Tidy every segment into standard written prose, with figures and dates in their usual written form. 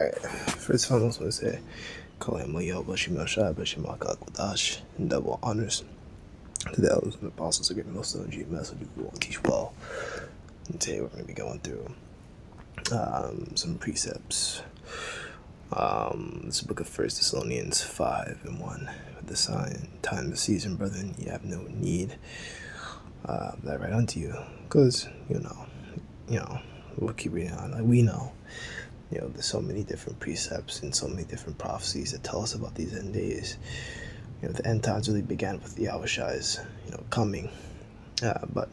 Alright, first of all, I just want to say, Kalamayo Bashim Shai Bashim Kodash, and double honors to the elders and apostles who give most of the GMS who will teach well. And today we're going to be going through some precepts. This is the book of 1 Thessalonians 5:1. With the sign, time, the season, brethren, you have no need that right unto you, because you know, we'll keep reading on. Like we know. There's so many different precepts and so many different prophecies that tell us about these end days. The end times really began with the Yahushai's, coming. But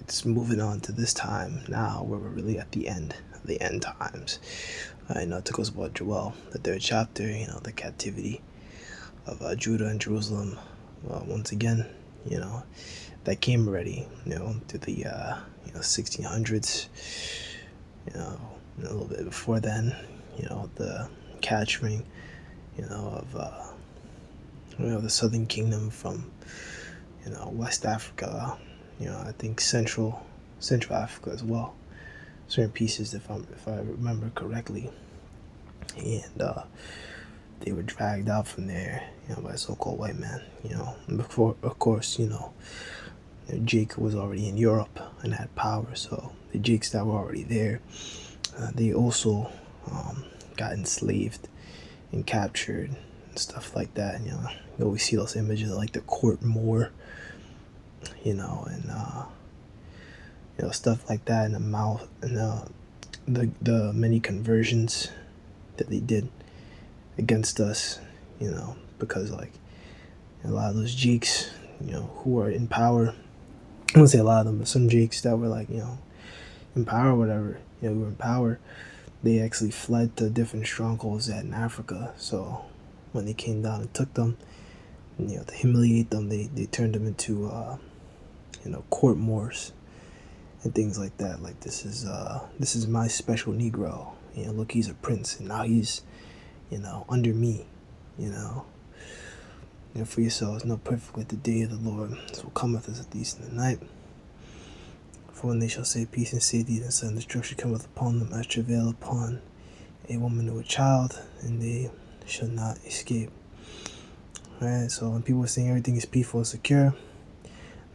it's moving on to this time now where we're really at the end of the end times. I know it took us about Joel, the 3rd chapter, the captivity of Judah and Jerusalem. Once again, that came already, to the 1600s, a little bit before then, the capturing, of the Southern Kingdom from, West Africa, I think Central Africa as well, certain pieces if I remember correctly, and they were dragged out from there, by so-called white men, before, of course, Jake was already in Europe and had power, so the Jakes that were already there, they also got enslaved and captured and stuff like that. And, you always see those images of like the court Moor, and stuff like that, in the mouth, and the many conversions that they did against us, because like a lot of those Jakes, who were in power. I wouldn't say a lot of them, but some Jakes that were like, in power or whatever, who were in power, they actually fled to different strongholds in Africa. So when they came down and took them, to humiliate them, they turned them into, court Moors and things like that. Like, this is my special Negro. Look, he's a prince, and now he's, under me, for yourselves, know perfectly the day of the Lord, so cometh as a thief in the night. For when they shall say peace and safety, then sudden destruction cometh upon them as travail upon a woman or a child, and they shall not escape. Alright, so when people are saying everything is peaceful and secure,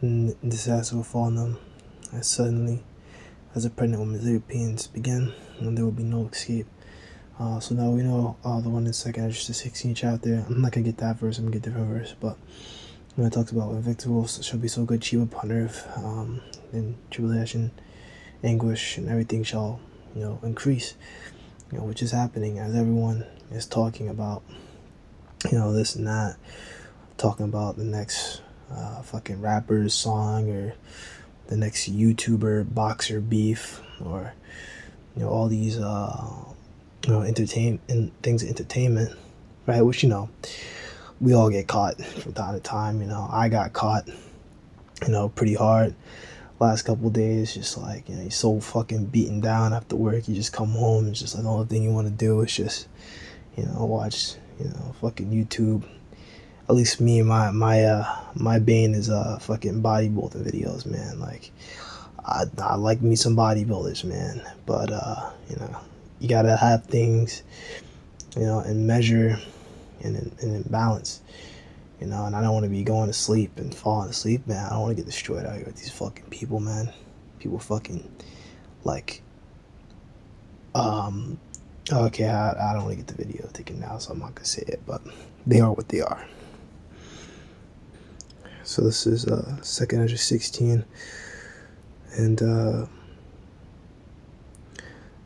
then disaster will fall on them as suddenly as a pregnant woman's labor pains begin, and there will be no escape. So now we know the one in 2nd Esdras, the 16th chapter. I'm not going to get that verse, I'm going to get a different verse. But when it talks about when victuals shall be so good cheap upon earth, then tribulation, anguish, and everything shall, increase. Which is happening as everyone is talking about, this and that. Talking about the next fucking rapper's song, or the next YouTuber boxer beef, or, all these entertainment, right? Which, we all get caught from time to time. I got caught, pretty hard last couple of days. Just like, you're so fucking beaten down after work, you just come home and just like the only thing you want to do is just, watch, fucking YouTube. At least me, my bane is fucking bodybuilding videos, man. Like, I like me some bodybuilders, man, but you gotta have things, in measure and in balance, and I don't want to be going to sleep and falling asleep, man. I don't want to get destroyed out here with these fucking people, man. People fucking, like, okay, I don't want to get the video taken now, so I'm not gonna say it, but they are what they are. So this is 2nd Esdras 16, and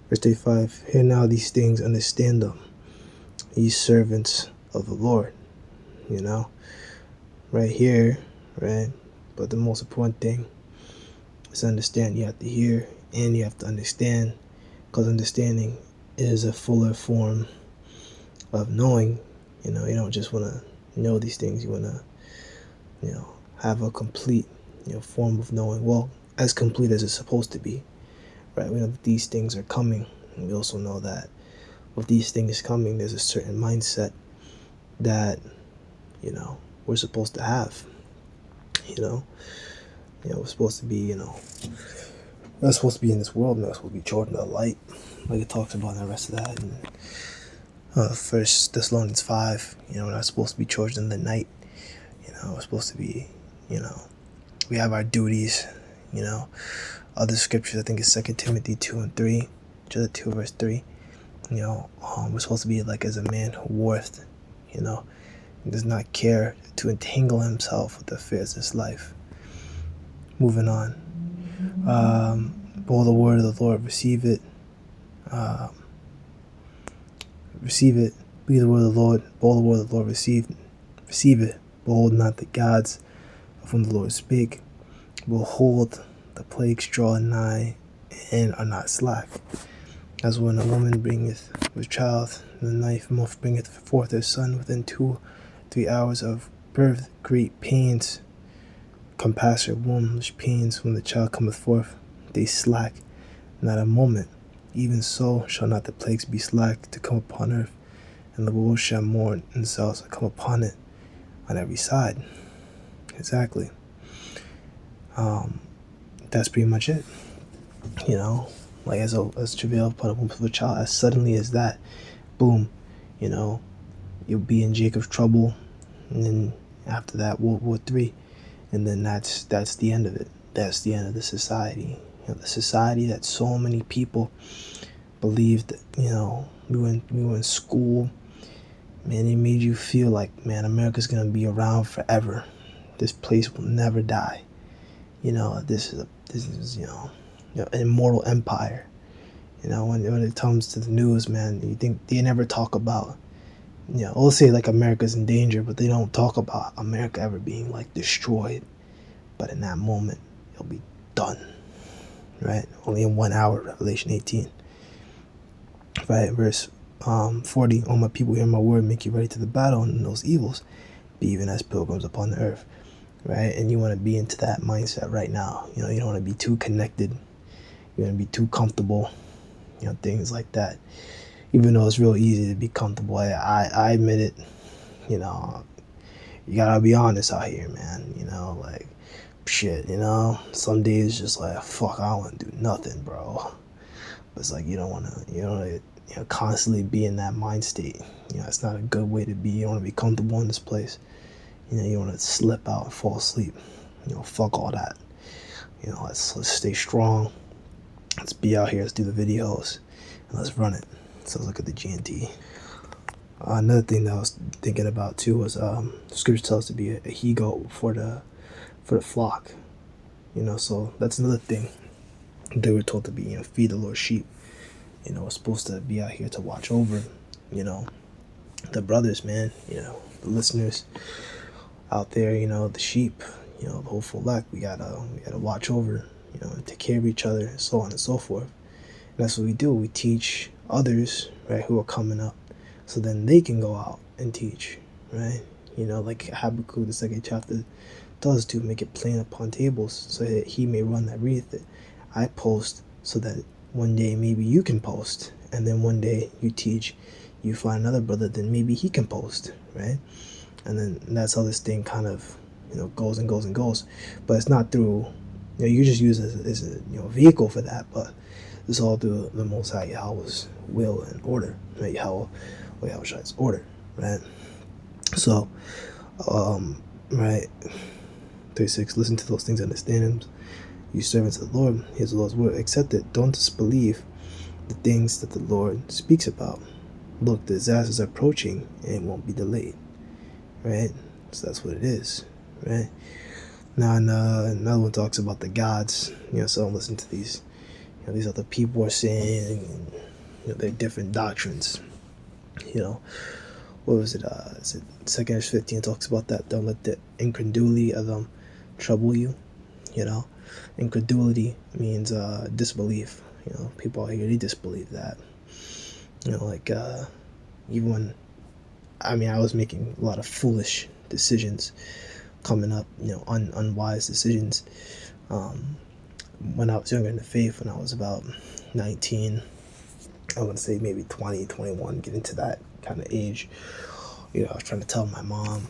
verse 35, hear now these things, understand them, ye servants of the Lord. Right here, right? But the most important thing is understand. You have to hear and you have to understand, because understanding is a fuller form of knowing. You don't just want to know these things. You want to, have a complete, form of knowing. Well, as complete as it's supposed to be, right? We know that these things are coming. And we also know that with these things coming, there's a certain mindset that, we're supposed to have. We're supposed to be, We're not supposed to be in this world. We're not supposed to be children of the light, like it talks about in the rest of that. And First Thessalonians 5, we're not supposed to be children of the night. We're supposed to be, we have our duties. Other scriptures, I think it's 2 Timothy 2 and 3, chapter 2 verse 3. We're supposed to be like as a man who warreth, does not care to entangle himself with the affairs of this life. Moving on. Behold the word of the Lord, receive it. Receive it. Be the word of the Lord. Behold the word of the Lord, receive it. Behold not the gods of whom the Lord spake. Behold, the plagues draw nigh and are not slack. As when a woman bringeth with child, and the ninth month bringeth forth her son, within 2-3 hours of birth, great pains compass her womb, which pains when the child cometh forth, they slack not a moment. Even so shall not the plagues be slack to come upon earth, and the world shall mourn, and sorrows shall come upon it on every side. Exactly. That's pretty much it. Like as travail upon a womb of a child, as suddenly as that, boom, you'll be in Jacob's trouble, and then after that, World War III, and then that's the end of it. That's the end of the society. The society that so many people believed that, we were in school, man, it made you feel like, man, America's gonna be around forever. This place will never die. This is an immortal empire. When it comes to the news, man, you think they never talk about, they'll say like America's in danger, but they don't talk about America ever being like destroyed. But in that moment, it'll be done. Right? Only in 1 hour, Revelation 18. Right? Verse 40, all my people hear my word, make you ready to the battle, and those evils be even as pilgrims upon the earth. Right? And you want to be into that mindset right now. You don't want to be too connected. You want to be too comfortable. Things like that. Even though it's real easy to be comfortable, I admit it. You gotta be honest out here, man. Like, shit, some days just like, fuck, I don't want to do nothing, bro. But it's like, you don't want to constantly be in that mind state. It's not a good way to be. You want to be comfortable in this place. You want to slip out and fall asleep. Fuck all that. Let's stay strong. Let's be out here. Let's do the videos, and let's run it. So let's look at the GNT. Another thing that I was thinking about too was scripture tells us to be a he-goat for the flock. So that's another thing. They were told to be, feed the Lord's sheep. We're supposed to be out here to watch over, the brothers, man. The listeners out there. The sheep. The whole flock. We gotta watch over. Take care of each other, and so on and so forth. And that's what we do. We teach others, right, who are coming up, so then they can go out and teach, right? Like Habakkuk, the 2nd chapter, does to make it plain upon tables, so that he may run that readeth it. I post so that one day maybe you can post, and then one day you teach, you find another brother, then maybe he can post, right? And then that's how this thing kind of, goes and goes and goes. But it's not through, you just use it as a vehicle for that, but it's all through the Most High Yahweh's will and order, right? Yahweh's order, right? So, right, 36, listen to those things, understand them. You servants of the Lord, here's the Lord's word, accept it. Don't disbelieve the things that the Lord speaks about. Look, the disasters are approaching and it won't be delayed, right? So that's what it is, right? Now, another one talks about the gods, so don't listen to these, these other people are saying, they're different doctrines, what was it, is it 2nd 15 talks about that, don't let the incredulity of them trouble you, incredulity means disbelief, people out here, they disbelieve that, even when, I was making a lot of foolish decisions coming up, unwise decisions, when I was younger in the faith, when I was about 19, I want to say maybe 20, 21, get into that kind of age, I was trying to tell my mom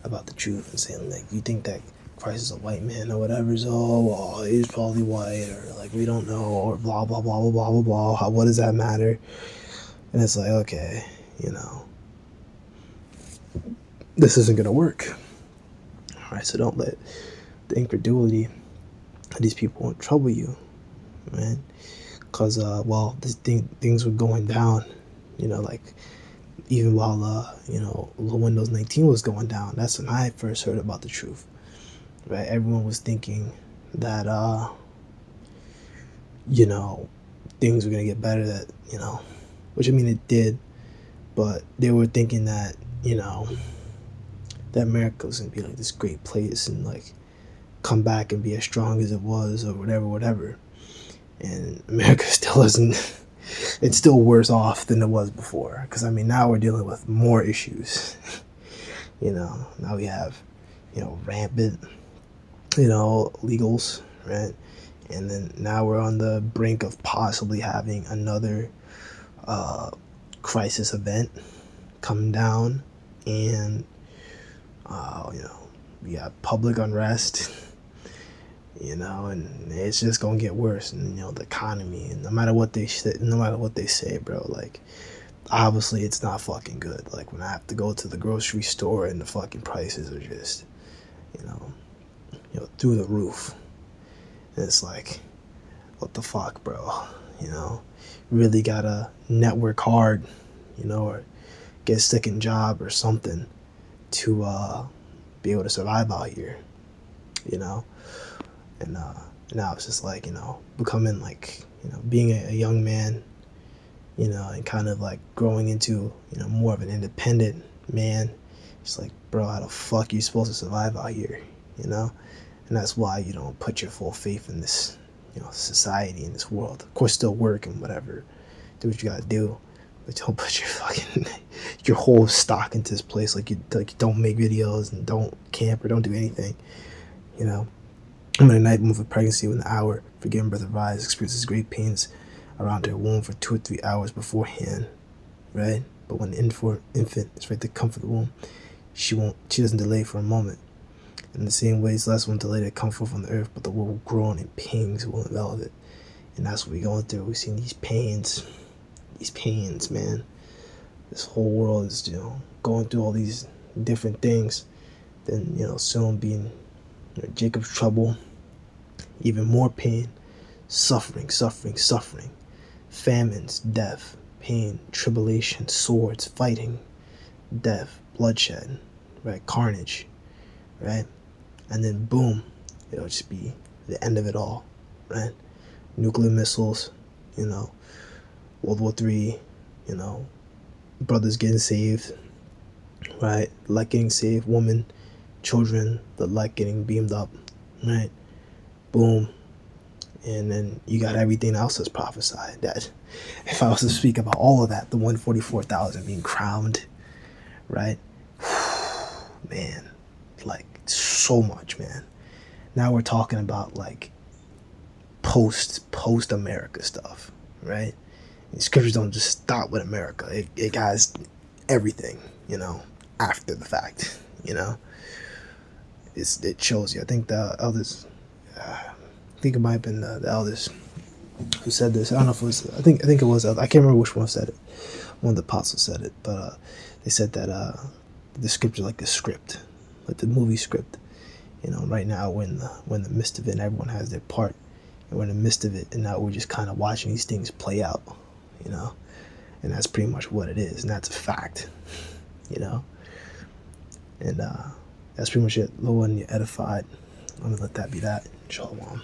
about the truth and saying, like, you think that Christ is a white man or whatever. So, oh, well, he's probably white, or like we don't know, or blah blah blah blah blah blah blah. What does that matter? And it's like, okay, this isn't gonna work. All right, so don't let the incredulity of these people trouble you, man. Cause things were going down, like even while Windows 19 was going down. That's when I first heard about the truth. Right, everyone was thinking that things were gonna get better. That which I mean it did, but they were thinking that that America was gonna be like this great place and like come back and be as strong as it was or whatever. And America still isn't. It's still worse off than it was before. Because I mean, now we're dealing with more issues. Now we have rampant legals, right? And then now we're on the brink of possibly having another crisis event come down, and we got public unrest, and it's just gonna get worse. And the economy, and no matter what they say, bro, like obviously it's not fucking good. Like when I have to go to the grocery store and the fucking prices are just through the roof. And it's like, what the fuck, bro? Really gotta network hard, or get a second job or something to be able to survive out here, and now it's just like becoming like being a young man, and kind of like growing into more of an independent man. It's like, bro, how the fuck are you supposed to survive out here, and that's why you don't put your full faith in this society, in this world. Of course, still work and whatever, do what you gotta do, but don't put your whole stock into this place. Like you don't make videos and don't camp or don't do anything. I'm in a night move of pregnancy with an hour. Forgiven Brother Rise experiences great pains around her womb for 2 or 3 hours beforehand, right? But when the infant is ready to come for the womb, she doesn't delay for a moment. In the same way, it's less one delay to come forth on the earth, but the world will grow and pains will envelop it. And that's what we're going through. We're seeing these pains, man. This whole world is, going through all these different things. Then, soon being Jacob's trouble, even more pain, suffering, famines, death, pain, tribulation, swords, fighting, death, bloodshed, right? Carnage, right? And then boom, it'll just be the end of it all, right? Nuclear missiles, World War III, brothers getting saved, right? Light getting saved, women, children, the light getting beamed up, right? Boom. And then you got everything else that's prophesied. That if I was to speak about all of that, the 144,000 being crowned, right? Man, like so much, man. Now we're talking about like post America stuff, right? And scriptures don't just stop with America. It has everything, after the fact, it shows you. I think the elders, I think it might have been the elders who said this. I don't know if it was, I think it was, I can't remember which one said it. One of the apostles said it, but they said that the scripture like a script, like the movie script. Right now we're in the midst of it, and everyone has their part, and we're in the midst of it, and now we're just kind of watching these things play out, and that's pretty much what it is, and that's a fact, and that's pretty much it. Lord, and you're edified. I'm gonna let that be that. Shalom.